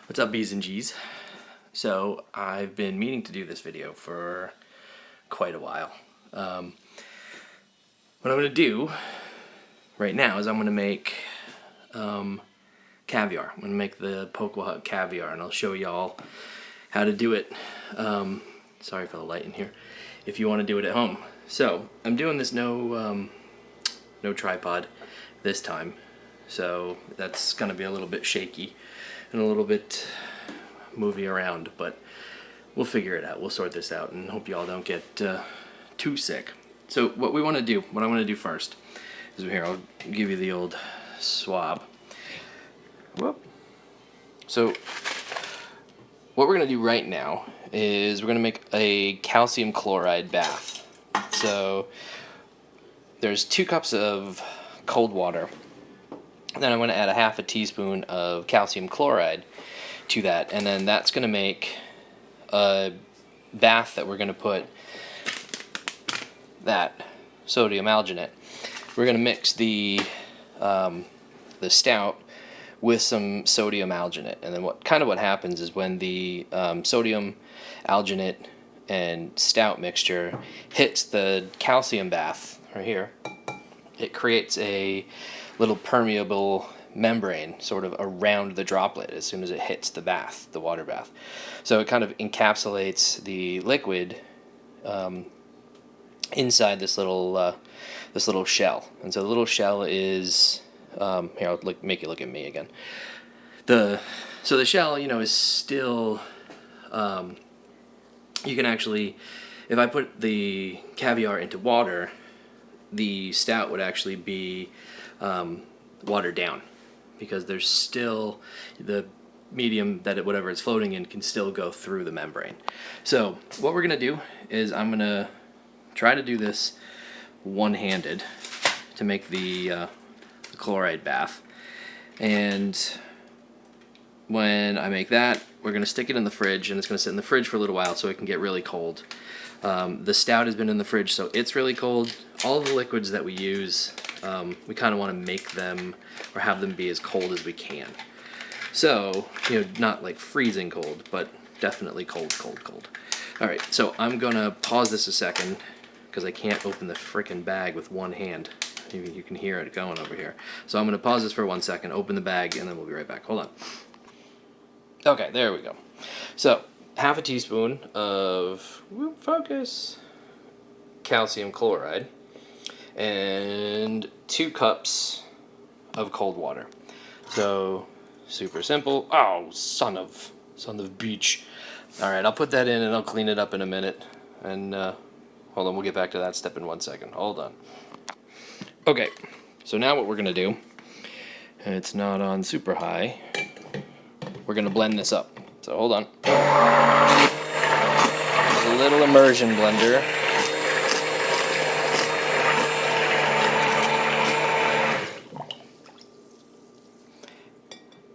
What's up, B's and G's? So I've been meaning to do this video for quite a while. What I'm going to do right now is I'm going to make caviar. I'm going to make the Pokewahut caviar, and I'll show y'all how to do it. Sorry for the light in here. If you want to do it at home. So I'm doing this no tripod this time, so that's going to be a little bit shaky and a little bit moving around, but we'll figure it out. We'll sort this out and hope y'all don't get too sick. So what I want to do first is, here, I'll give you the old swab. Whoop. So what we're going to do right now is we're going to make a calcium chloride bath. So there's 2 cups of cold water. Then I'm going to add a half a teaspoon of calcium chloride to that, and then that's going to make a bath that we're going to put that sodium alginate. We're going to mix the stout with some sodium alginate, and then what happens is when the sodium alginate and stout mixture hits the calcium bath right here, it creates a little permeable membrane sort of around the droplet as soon as it hits the bath, the water bath. So it kind of encapsulates the liquid inside this little shell. And so the little shell is here, I'll make you look at me again. So the shell, is still you can actually, if I put the caviar into water, the stout would actually be watered down, because there's still the medium that whatever it's floating in can still go through the membrane. So what we're gonna do is I'm gonna try to do this one-handed to make the chloride bath, and when I make that, we're gonna stick it in the fridge, and it's gonna sit in the fridge for a little while so it can get really cold. The stout has been in the fridge, so it's really cold. All of the liquids that we use, we kind of want to make them or have them be as cold as we can. So, not like freezing cold, but definitely cold. Alright, so I'm going to pause this a second because I can't open the frickin' bag with one hand. You can hear it going over here. So I'm going to pause this for 1 second, open the bag, and then we'll be right back. Hold on. Okay, there we go. So, half a teaspoon of, calcium chloride, and 2 cups of cold water. So, super simple. Oh, son of beach. Alright, I'll put that in and I'll clean it up in a minute. And, hold on, we'll get back to that step in 1 second. Hold on. Okay, so now what we're going to do, and it's not on super high, we're going to blend this up. So hold on. A little immersion blender.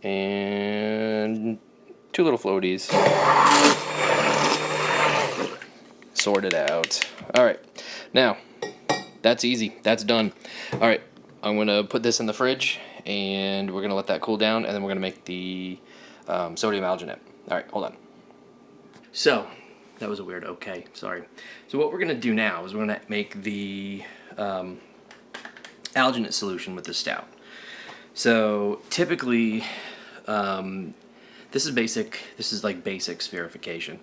And 2 little floaties. Sort it out. Alright, now, that's easy. That's done. Alright, I'm going to put this in the fridge, and we're going to let that cool down, and then we're going to make the sodium alginate. Alright, hold on. So, that was a weird okay, sorry. So what we're going to do now is we're going to make the alginate solution with the stout. So, typically, this is basic, like basic spherification.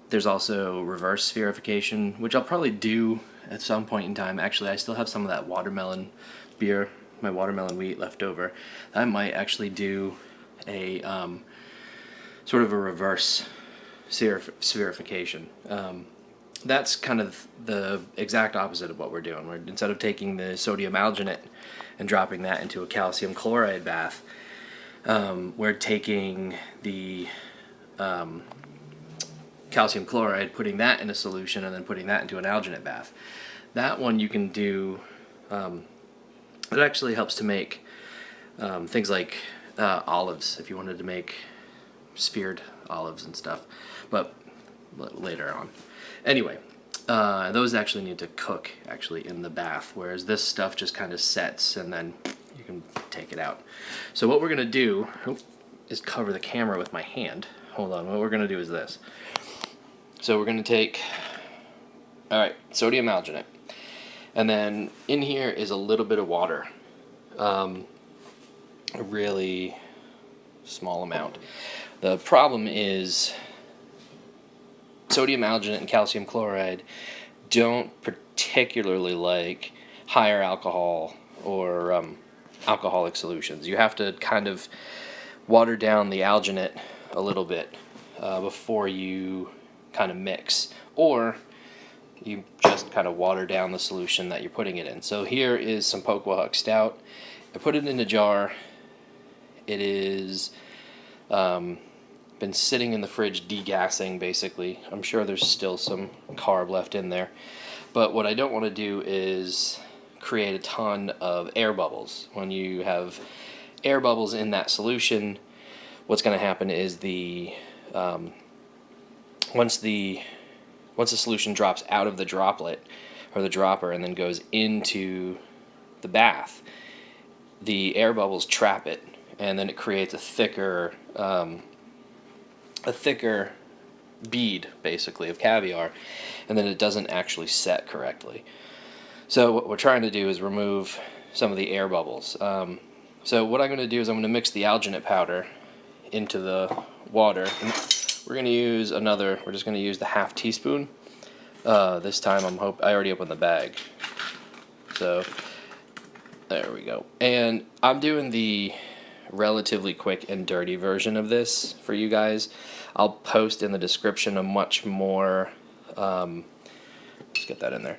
There's also reverse spherification, which I'll probably do at some point in time. Actually, I still have some of that watermelon beer, my watermelon wheat left over. I might actually do a sort of a reverse spherification. That's kind of the exact opposite of what we're doing. Instead of taking the sodium alginate and dropping that into a calcium chloride bath, we're taking the calcium chloride, putting that in a solution, and then putting that into an alginate bath. That one you can do, it actually helps to make things like olives, if you wanted to make sphered olives and stuff, but later on. Anyway, those actually need to cook in the bath, whereas this stuff just kind of sets and then you can take it out. So what we're going to do, is cover the camera with my hand. Hold on, what we're going to do is this. So we're going to take, alright, sodium alginate. And then in here is a little bit of water. A really small amount. The problem is sodium alginate and calcium chloride don't particularly like higher alcohol or alcoholic solutions. You have to kind of water down the alginate a little bit before you kind of mix, or you just kind of water down the solution that you're putting it in. So here is some Pokewahuk Stout. I put it in a jar. It is been sitting in the fridge degassing, basically. I'm sure there's still some carb left in there. But what I don't want to do is create a ton of air bubbles. When you have air bubbles in that solution, what's going to happen is once the solution drops out of the droplet or the dropper and then goes into the bath, the air bubbles trap it, and then it creates a thicker bead, basically, of caviar, and then it doesn't actually set correctly. So what we're trying to do is remove some of the air bubbles. So what I'm going to do is I'm going to mix the alginate powder into the water. And we're going to use we're just going to use the half teaspoon. This time I already opened the bag. So there we go. And I'm doing the relatively quick and dirty version of this for you guys. I'll post in the description a much more, let's get that in there,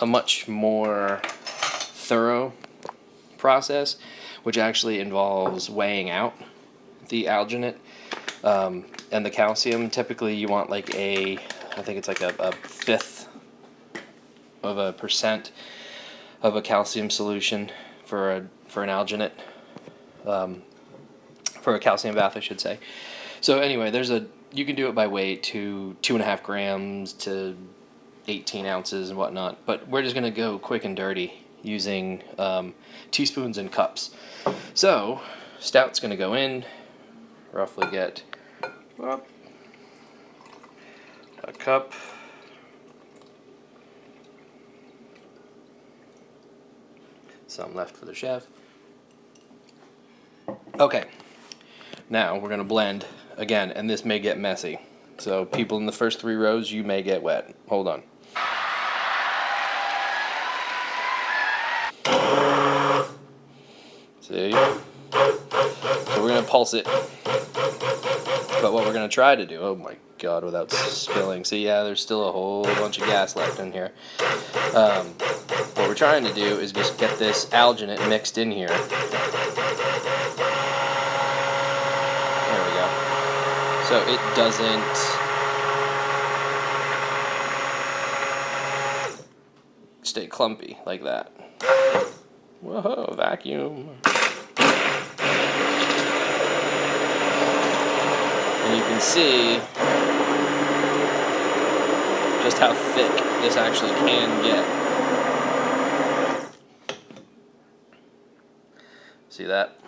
a much more thorough process, which actually involves weighing out the alginate and the calcium. Typically you want like I think it's like a fifth of a percent of a calcium solution for an alginate, for a calcium bath, I should say. So anyway, you can do it by weight, to 2.5 grams to 18 ounces and whatnot, but we're just going to go quick and dirty using teaspoons and cups. So stout's going to go in, roughly get a cup, some left for the chef. Okay, now we're going to blend again, and this may get messy. So people in the first 3 rows, you may get wet. Hold on. See? So we're going to pulse it. But what we're going to try to do, oh my god, without spilling. See, yeah, there's still a whole bunch of gas left in here. What we're trying to do is just get this alginate mixed in here. So it doesn't stay clumpy like that. Whoa, vacuum. And you can see just how thick this actually can get. See that?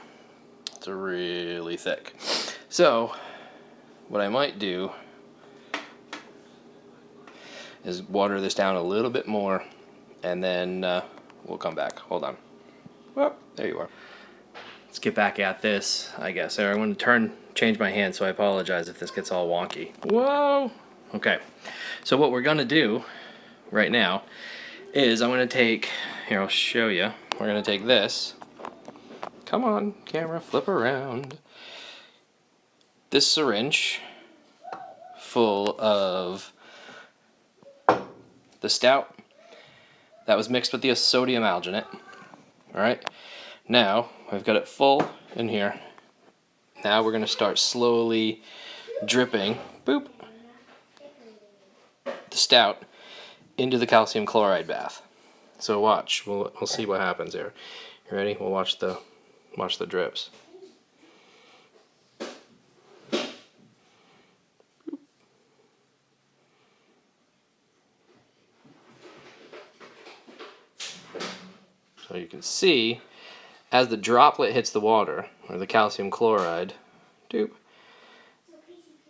It's really thick. So what I might do is water this down a little bit more, and then we'll come back. Hold on. Well, there you are. Let's get back at this, I guess. I want to change my hand, so I apologize if this gets all wonky. Whoa! Okay, so what we're going to do right now is I'm going to take, here, I'll show you. We're going to take this. Come on, camera, flip around. This syringe full of the stout that was mixed with the sodium alginate. Alright, now we've got it full in here. Now we're going to start slowly dripping, boop, the stout into the calcium chloride bath. So watch, we'll see what happens here. You ready? We'll watch the drips. So you can see as the droplet hits the water, or the calcium chloride, doop,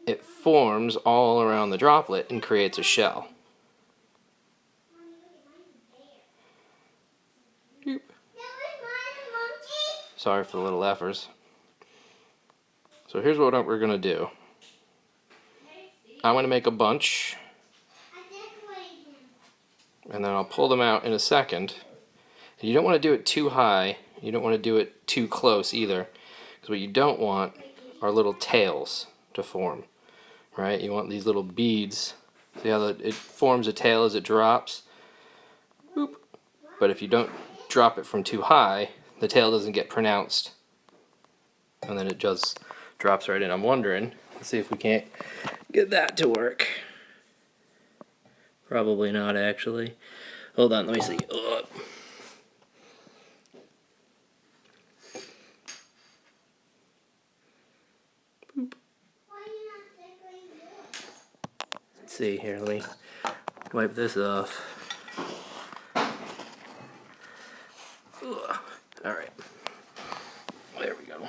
it forms all around the droplet and creates a shell. Doop. Sorry for the little effers. So here's what we're going to do. I'm going to make a bunch, and then I'll pull them out in a second. And you don't want to do it too high, you don't want to do it too close either, because what you don't want are little tails to form, right? You want these little beads. See how it forms a tail as it drops? Boop. But if you don't drop it from too high, the tail doesn't get pronounced, and then it just drops right in. I'm wondering, let's see if we can't get that to work. Probably not, actually. Hold on, let me see. Ugh. Boop. Let's see here, let me wipe this off. Ugh. All right, there we go.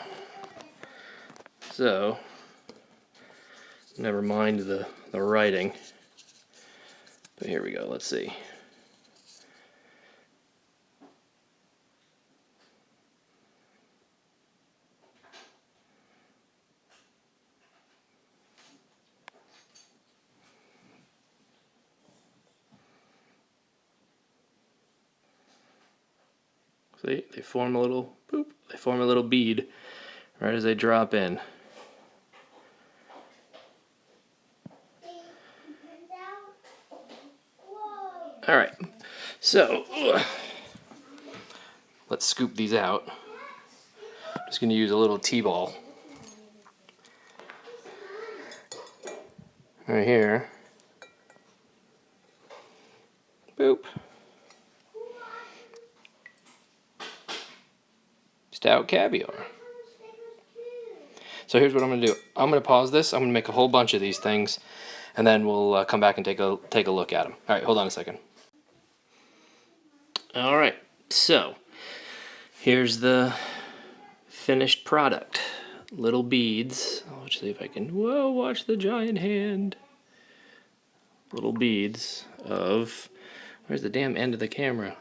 So, never mind the writing, but here we go, let's see. See, they form a little boop, they form a little bead right as they drop in. Alright, so let's scoop these out. I'm just going to use a little T-ball. Right here. Boop. Stout Caviar. So here's what I'm going to do. I'm going to pause this. I'm going to make a whole bunch of these things, and then we'll come back and take a look at them. All right, hold on a second. All right, so here's the finished product. Little beads. Let's see if I can. Whoa! Watch the giant hand. Little beads of. Where's the damn end of the camera?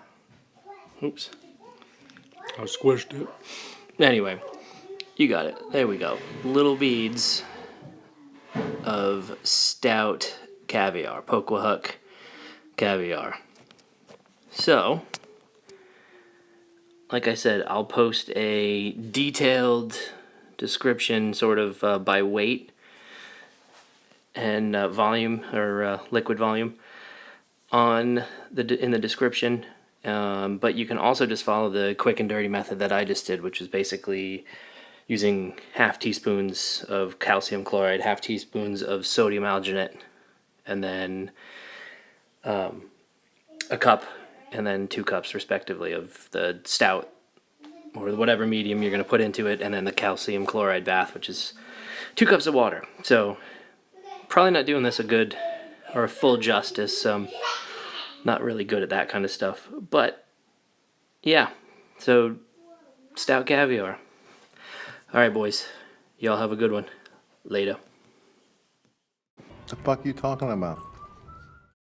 Oops. I squished it. Anyway, you got it. There we go. Little beads of Stout Caviar, Pokwahook Caviar. So, like I said, I'll post a detailed description, sort of by weight and volume, or liquid volume, in the description. But you can also just follow the quick and dirty method that I just did, which is basically using half teaspoons of calcium chloride, half teaspoons of sodium alginate, and then a cup and then 2 cups respectively of the stout or whatever medium you're going to put into it, and then the calcium chloride bath, which is 2 cups of water. So probably not doing this a full justice. Not really good at that kind of stuff, but yeah, so Stout Caviar. Alright boys, y'all have a good one. Later. The fuck you talking about?